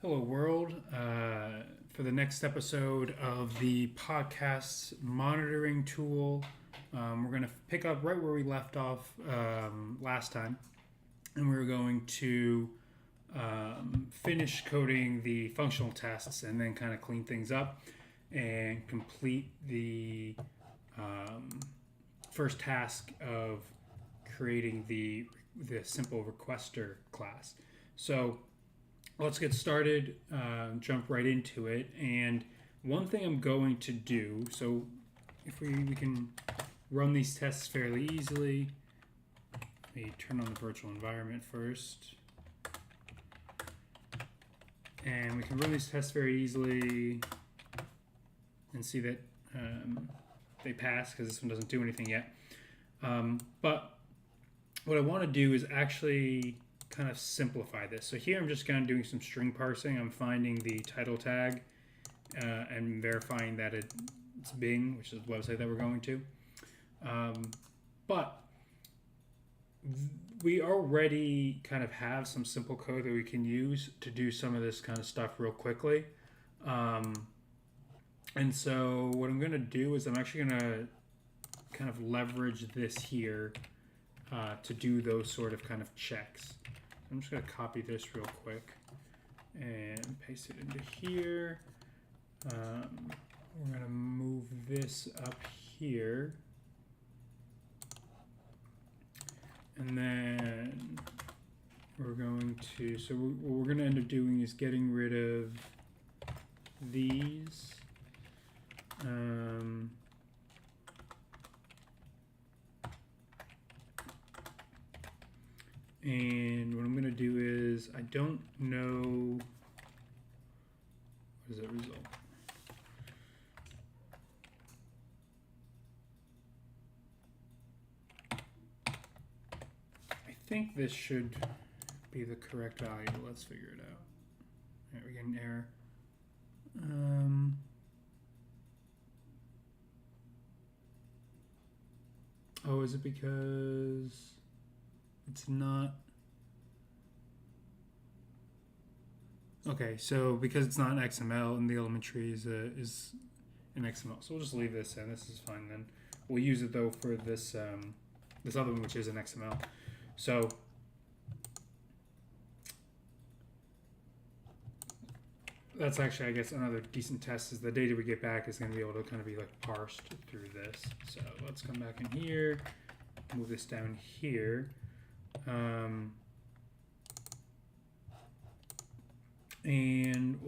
Hello, world. For the next episode of the podcast monitoring tool, we're going to pick up right where we left off last time. And we're going to finish coding the functional tests and then kind of clean things up and complete the first task of creating the simple requester class. So let's get started, jump right into it. And one thing I'm going to do, so if we can run these tests fairly easily. Let me turn on the virtual environment first. And we can run these tests very easily and see that they pass because this one doesn't do anything yet. But what I want to do is actually kind of simplify this. So here I'm just kind of doing some string parsing. I'm finding the title tag and verifying that it's Bing, which is the website that we're going to. But we already kind of have some simple code that we can use to do some of this kind of stuff real quickly. And so what I'm going to do is I'm actually going to kind of leverage this here to do those sort of kind of checks. I'm just going to copy this real quick and paste it into here. We're going to move this up here. And then we're going to, so what we're going to end up doing is getting rid of these. And what I'm going to do is, I don't know, what is that result? I think this should be the correct value. Let's figure it out. All right, we get an error. Oh, is it because it's not? Okay, so because it's not an XML and the element tree is an XML, so we'll just leave this in. This is fine then. We'll use it though for this this other one, which is an XML. So that's actually, I guess, another decent test is the data we get back is going to be able to kind of be like parsed through this. So let's come back in here, move this down here. And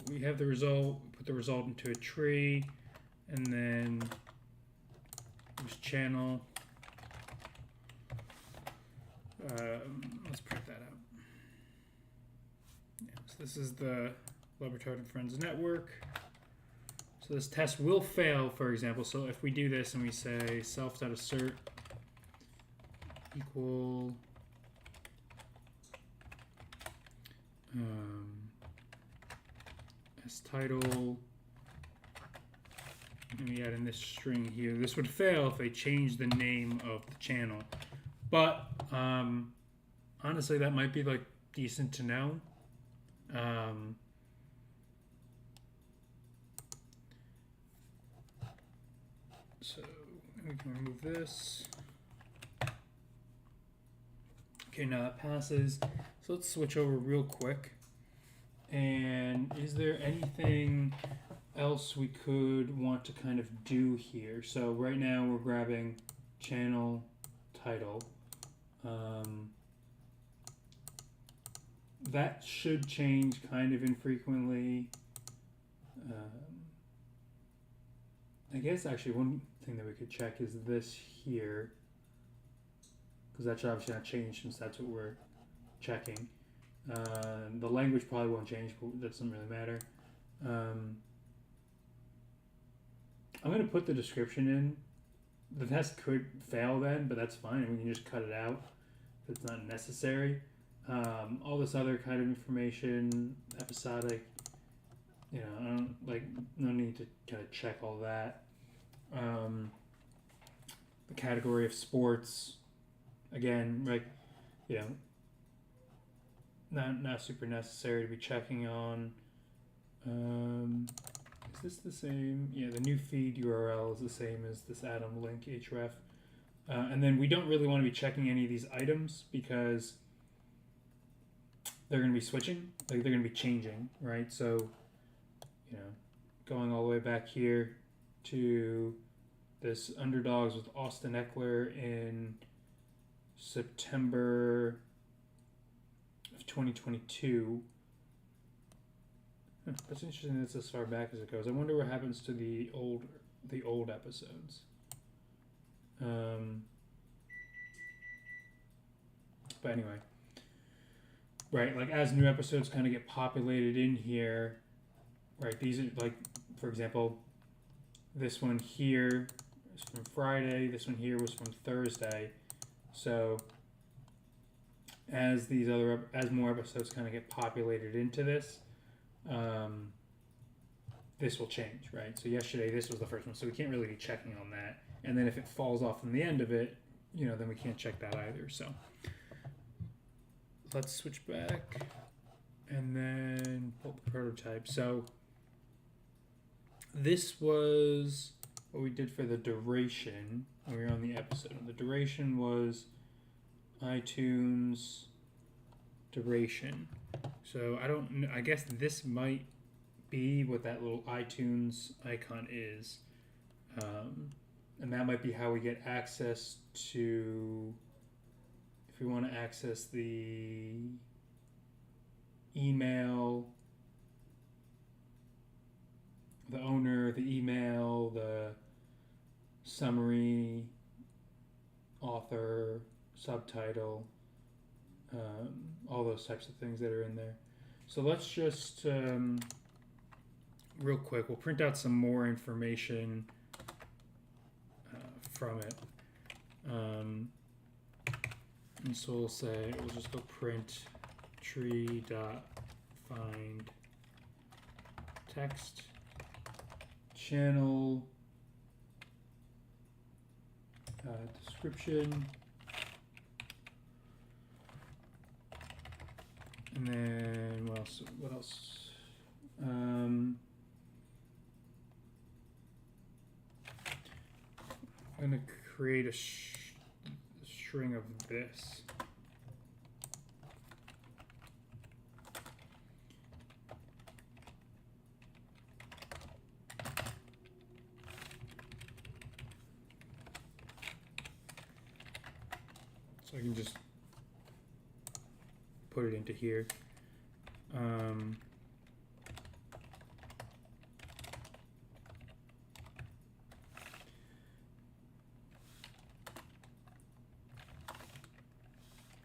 we have the result, put the result into a tree, and then use channel. Let's print that out. Yeah, so this is the Laboratory and Friends network. So this test will fail, for example. So if we do this and we say self.assert equal as title, and we add in this string here, this would fail if they change the name of the channel. But honestly, that might be like decent to know. So we can remove this. Okay, now that passes. So let's switch over real quick. And is there anything else we could want to kind of do here? So right now we're grabbing channel title. That should change kind of infrequently. I guess actually one thing that we could check is this here, because that should obviously not change since that's what we're checking. The language probably won't change, but that doesn't really matter. I'm going to put the description in. The test could fail then, but that's fine. We can just cut it out if it's not necessary. All this other kind of information, episodic, I don't no need to kind of check all that. The category of sports, again, not super necessary to be checking on. Is this the same? Yeah, the new feed URL is the same as this Atom link href. And then we don't really want to be checking any of these items because they're going to be switching, like they're going to be changing, right? So, you know, going all the way back here to this Underdogs with Austin Eckler in September of 2022. That's interesting. That's as far back as it goes. I wonder what happens to the old episodes. But anyway, right? Like as new episodes kind of get populated in here, right? These are like, for example, this one here is from Friday. This one here was from Thursday. So as more episodes kind of get populated into this. This will change, right? So yesterday this was the first one, so we can't really be checking on that. And then if it falls off from the end of it, you know, then we can't check that either. So let's switch back and then pull the prototype. So this was what we did for the duration when we were on the episode. And the duration was iTunes duration. So I guess this might be what that little iTunes icon is. And that might be how we get access to, if we want to access the email, the owner, the email, the summary, author, subtitle, all those types of things that are in there. So let's just, real quick, we'll print out some more information from it. And so we'll just go print tree.find text channel description. And then what else? I'm going to create a string of this. So I can just put it into here.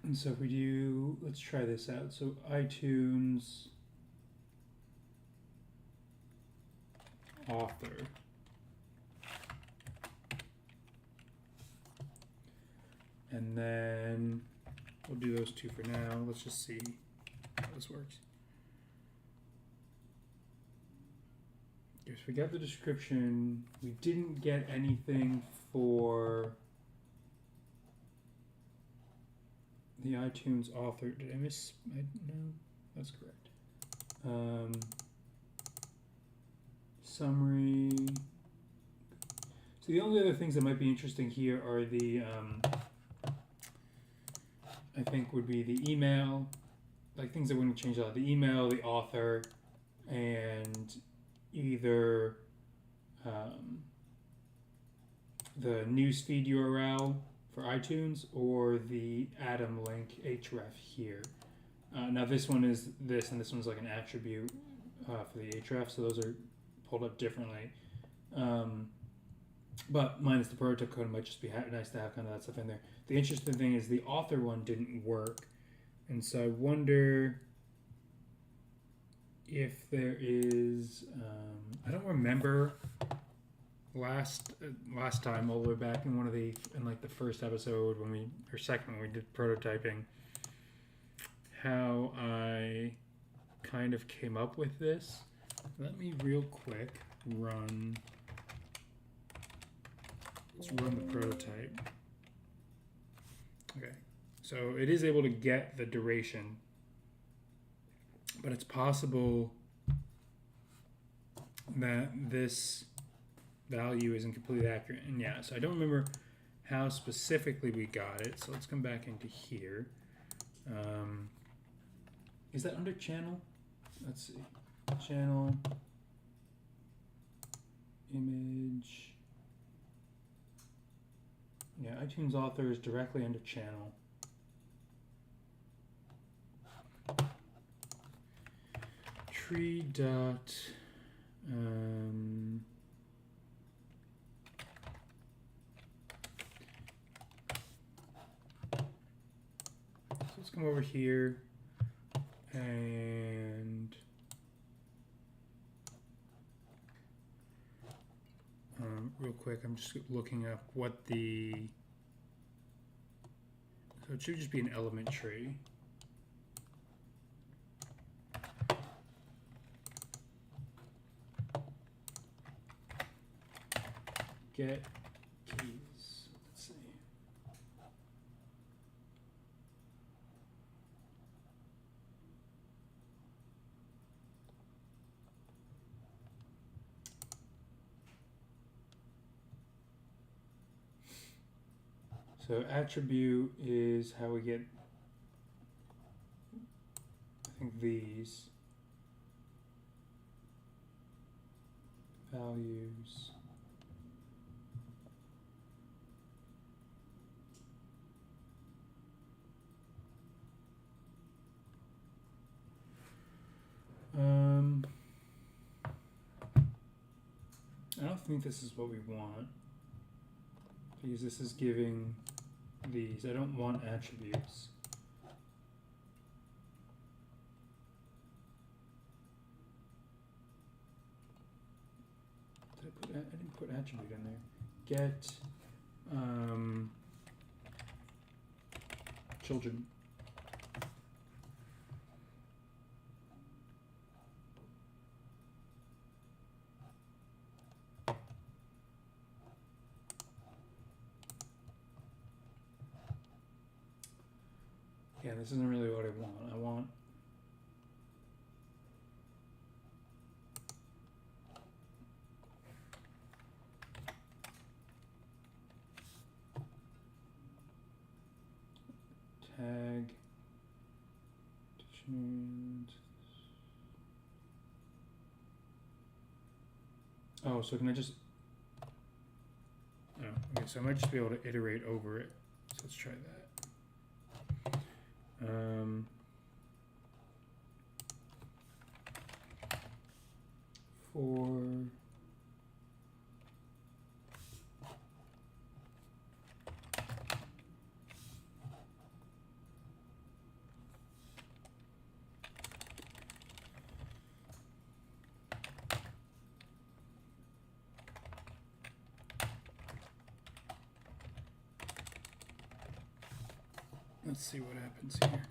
And so if we do, let's try this out. So iTunes author. And then we'll do those two for now. Let's just see how this works. Yes, we got the description. We didn't get anything for the iTunes author. Did I miss? No, that's correct. Summary. So the only other things that might be interesting here are the, I think would be the email, like things that wouldn't change a lot. The email, the author, and either the newsfeed URL for iTunes or the Atom link href here. Now this one is this, and this one's like an attribute for the href, so those are pulled up differently. But minus the prototype code, it might just be nice to have kind of that stuff in there. The interesting thing is the author one didn't work, and so I wonder if there is, I don't remember last time all the way back in like the first episode or second when we did prototyping, how I kind of came up with this. Let me real quick let's run the prototype. Okay, so it is able to get the duration but it's possible that this value isn't completely accurate. And yeah, so I don't remember how specifically we got it. So let's come back into here. Is that under channel? Let's see. Channel, image. Yeah, iTunes author is directly under channel. Tree dot so let's come over here and real quick, I'm just looking up what the, so it should just be an element tree. Get keys. Let's see. So attribute is how we get, I think, these values. I don't think this is what we want, because this is giving these. I don't want attributes. I didn't put attribute in there. Get children. Yeah, this isn't really what I want. I want tag dictionary. Oh, so can I just, oh, okay, so I might just be able to iterate over it. So let's try that. For let's see what happens here.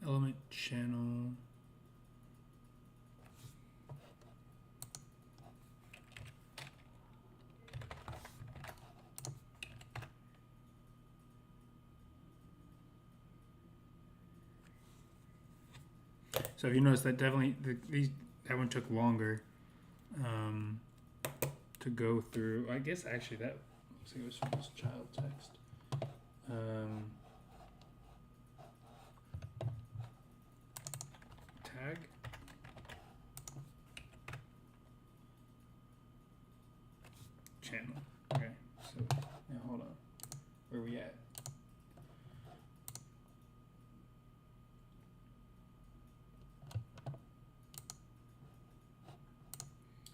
Element channel. So if you notice that definitely that one took longer to go through. I guess actually that looks like it was from this child text. Tag. Channel. Okay. So now hold on. Where are we at?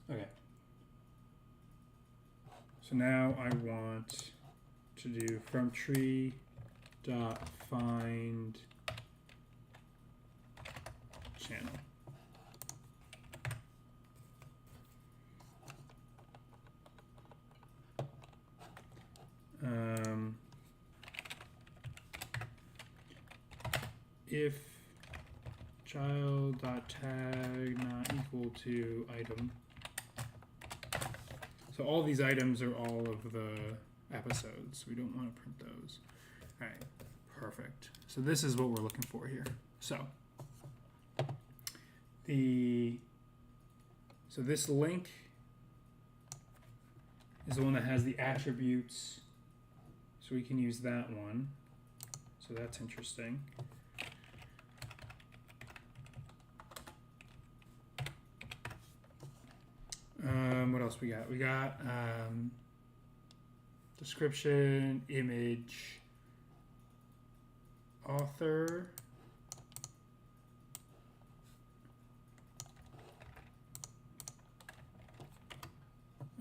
Okay. So now I want to do from tree dot find channel. If child.tag not equal to item. So all these items are all of the episodes. We don't want to print those. All right, perfect. So this is what we're looking for here. So this link is the one that has the attributes. So we can use that one. So that's interesting. What else we got? We got description, image, author,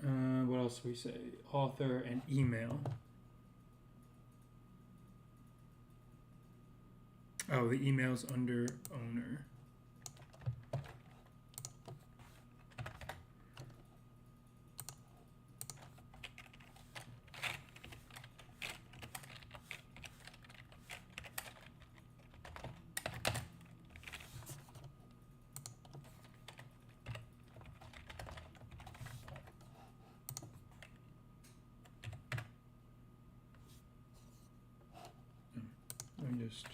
what else do we say? Author and email. Oh, the email's under owner. Let me just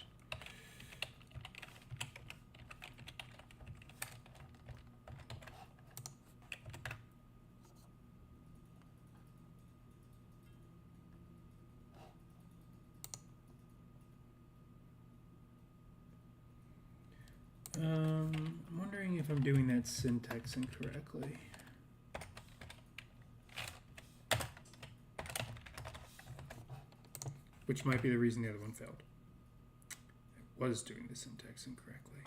I'm wondering if I'm doing that syntax incorrectly. Which might be the reason the other one failed. I was doing the syntax incorrectly.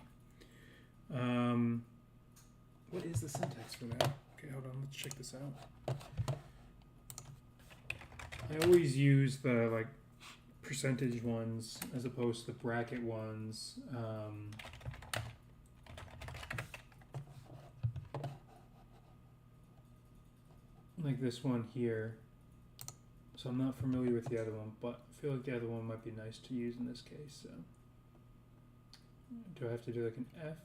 What is the syntax for that? Okay, hold on, let's check this out. I always use the like percentage ones as opposed to the bracket ones. Like this one here. So I'm not familiar with the other one, but I feel like the other one might be nice to use in this case. So do I have to do like an F?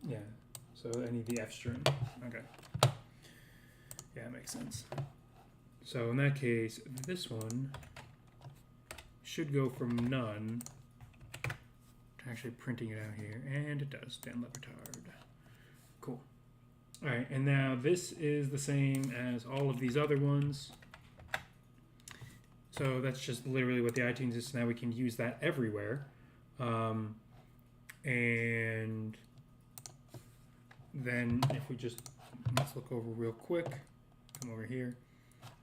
Yeah, so I need the F string. Okay. Yeah, it makes sense. So in that case, this one should go from none to actually printing it out here. And it does, Dan Le Batard. Cool. All right, and now this is the same as all of these other ones. So that's just literally what the iTunes is. Now we can use that everywhere. And then if we just, let's look over real quick, come over here.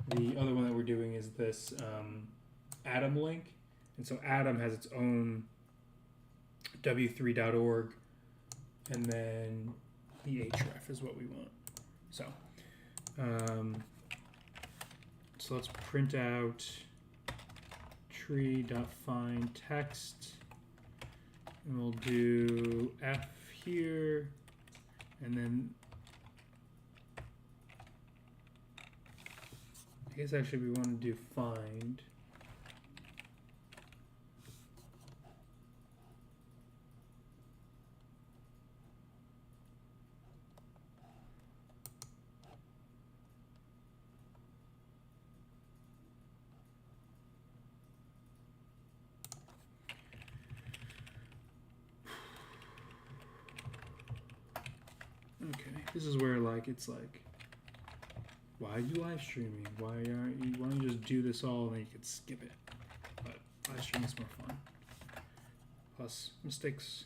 The other one that we're doing is this Atom link. And so Atom has its own w3.org, and then the href is what we want. So, so let's print out tree.find text, and we'll do F here, and then I guess actually we want to do find. Okay, this is where like it's like, why are you live streaming? Why don't you just do this all and then you could skip it? But live streaming is more fun. Plus mistakes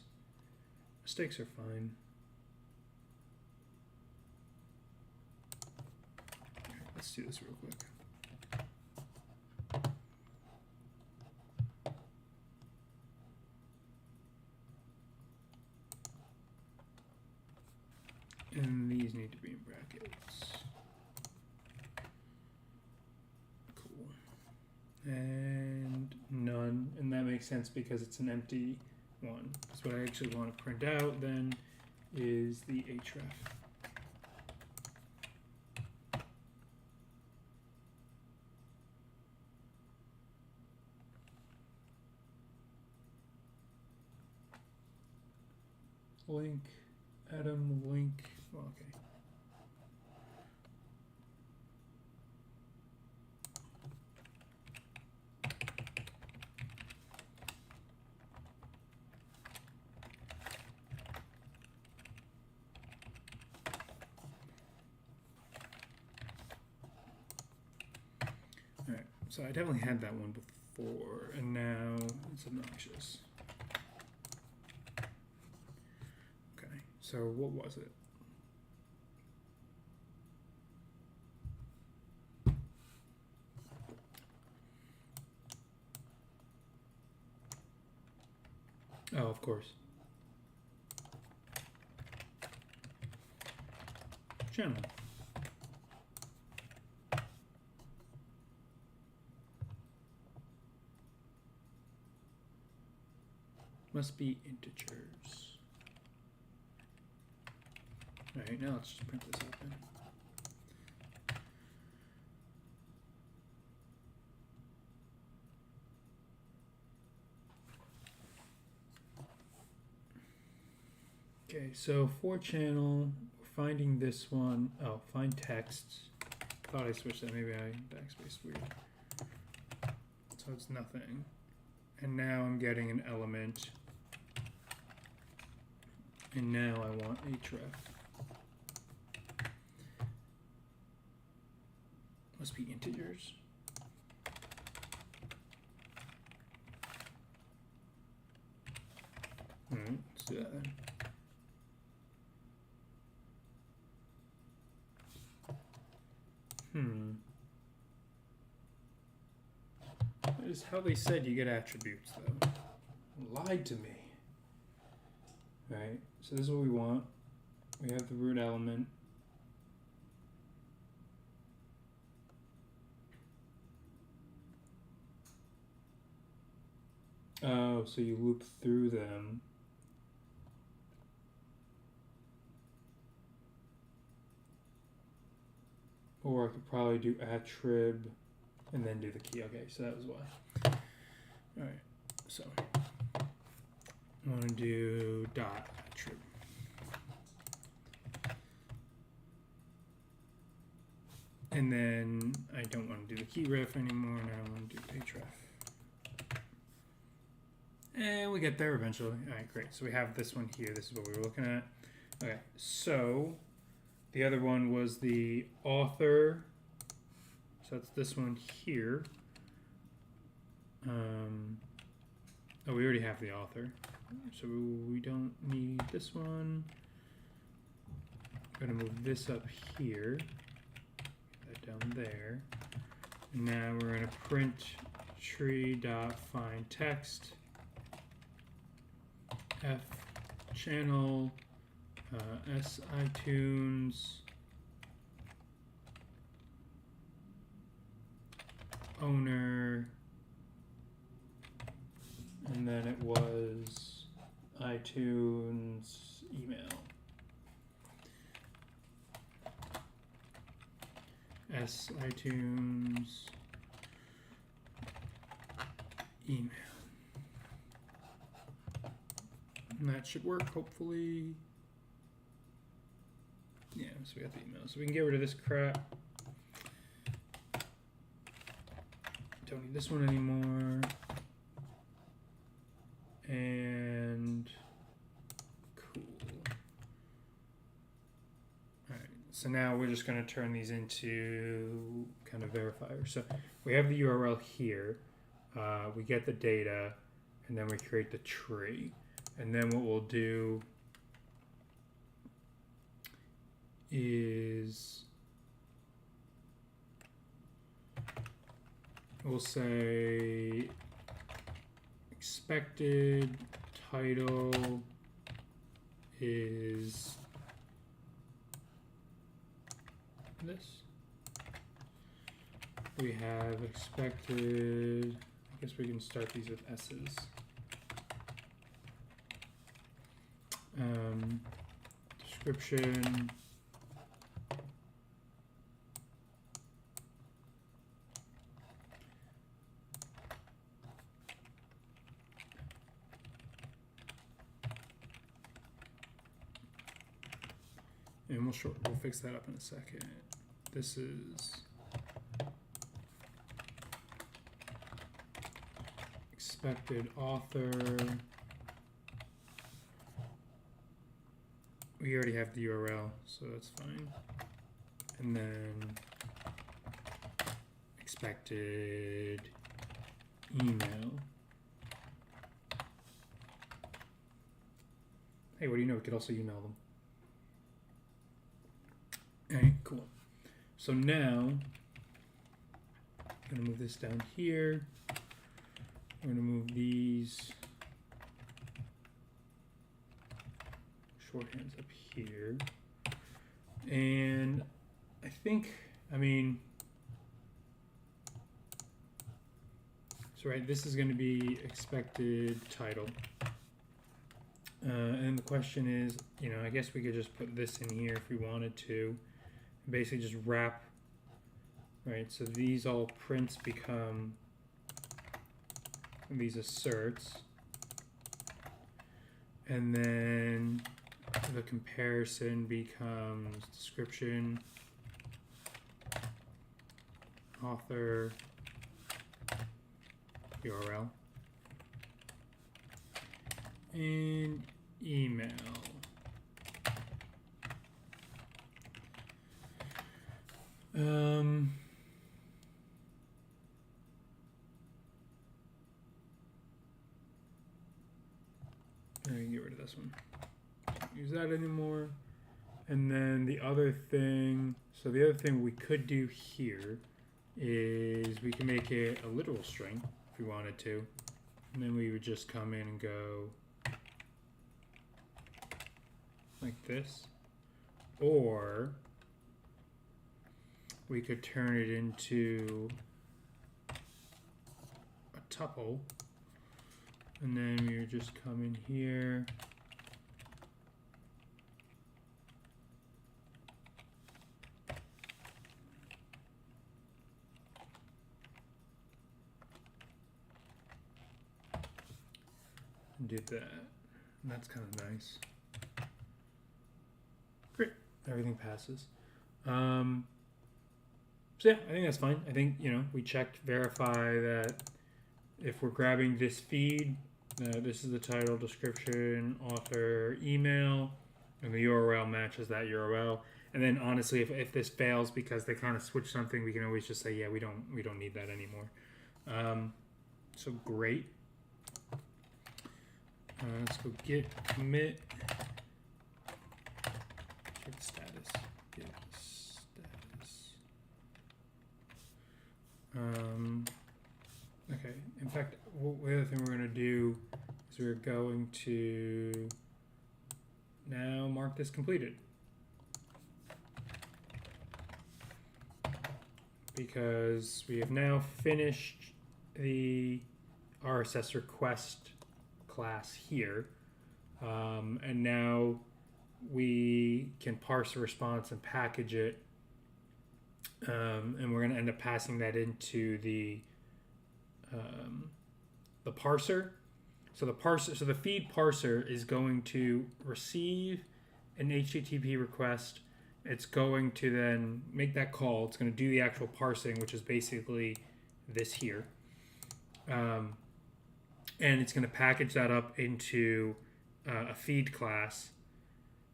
are fine. Okay, let's do this real quick. And these need to be in brackets. Cool. And none. makes sense because it's an empty one. So what I actually want to print out then is the href. Link, Adam, link, well, okay. All right, so I definitely had that one before, and now it's obnoxious. So what was it? Oh, of course. Channel. Must be integers. Alright, now let's just print this out then. Okay, so for channel, we're finding this one. Oh, find text. Thought I switched that. Maybe I backspaced weird. So it's nothing. And now I'm getting an element. And now I want href. Must be integers. Let's do that then. That is how they said you get attributes, though. Lied to me. Right, so this is what we want. We have the root element. Oh, so you loop through them. Or I could probably do attrib and then do the key. Okay, so that was why. All right, so I want to do dot attrib. And then I don't want to do the key ref anymore. Now I want to do href. And we get there eventually. All right, great. So we have this one here. This is what we were looking at. Okay, so the other one was the author. So that's this one here. Oh, we already have the author. So we don't need this one. I'm going to move this up here. Get that down there. And now we're going to print tree.find text. F channel, S iTunes, owner, and then it was iTunes email. S iTunes email. And that should work, hopefully. Yeah, so we got the email. So we can get rid of this crap. Don't need this one anymore. And cool. All right, so now we're just going to turn these into kind of verifiers. So we have the URL here. We get the data, and then we create the tree. And then what we'll do is we'll say expected title is this. We have expected I guess we can start these with S's. Description. And we'll fix that up in a second. This is expected author. We already have the URL, so that's fine. And then expected email. Hey, what do you know? We could also email them. Alright, cool. So now, I'm going to move this down here. I'm going to move these shorthands up here. And I think, so right, this is going to be expected title. And the question is, I guess we could just put this in here if we wanted to. Basically just wrap, right? So these all prints become these asserts. And then the comparison becomes description, author, URL, and email. I can get rid of this one. Can't use that anymore. And then the other thing, so the other thing we could do here is we can make it a literal string if we wanted to. And then we would just come in and go like this. Or we could turn it into a tuple. And then we would just come in here. And do that. And that's kind of nice. Great. Everything passes. So yeah, I think that's fine. I think, we checked, verify that if we're grabbing this feed, this is the title, description, author, email, and the URL matches that URL. And then honestly, if this fails because they kind of switch something, we can always just say, yeah, we don't need that anymore. So great. Let's go git commit. Check status. Git status. Okay. In fact, the other thing we're going to do is we're going to now mark this completed. Because we have now finished the RSS request class here. And now we can parse a response and package it. And we're going to end up passing that into the parser. So the feed parser is going to receive an HTTP request. It's going to then make that call. It's going to do the actual parsing, which is basically this here. And it's going to package that up into a feed class.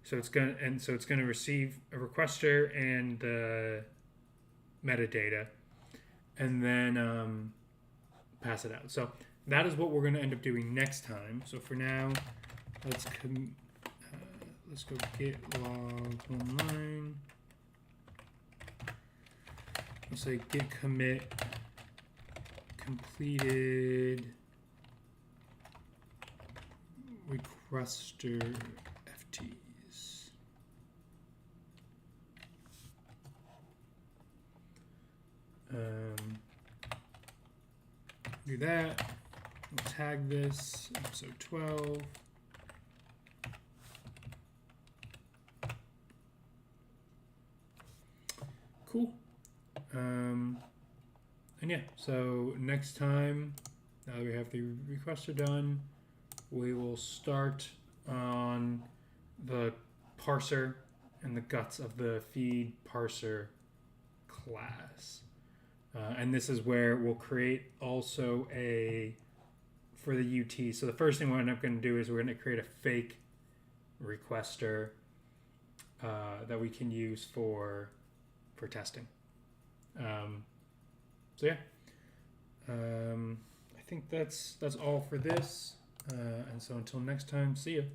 So it's going to receive a requester and the metadata, and then pass it out. So that is what we're going to end up doing next time. So for now, let's go git log online. We'll say git commit completed requester FTs. do that. We'll tag this episode 12. Cool. And yeah, so next time, now that we have the requester done, we will start on the parser and the guts of the feed parser class. And this is where we'll create also for the UT. So the first thing we're going to do is we're going to create a fake requester that we can use for testing. So yeah, I think that's all for this. And so until next time, see you.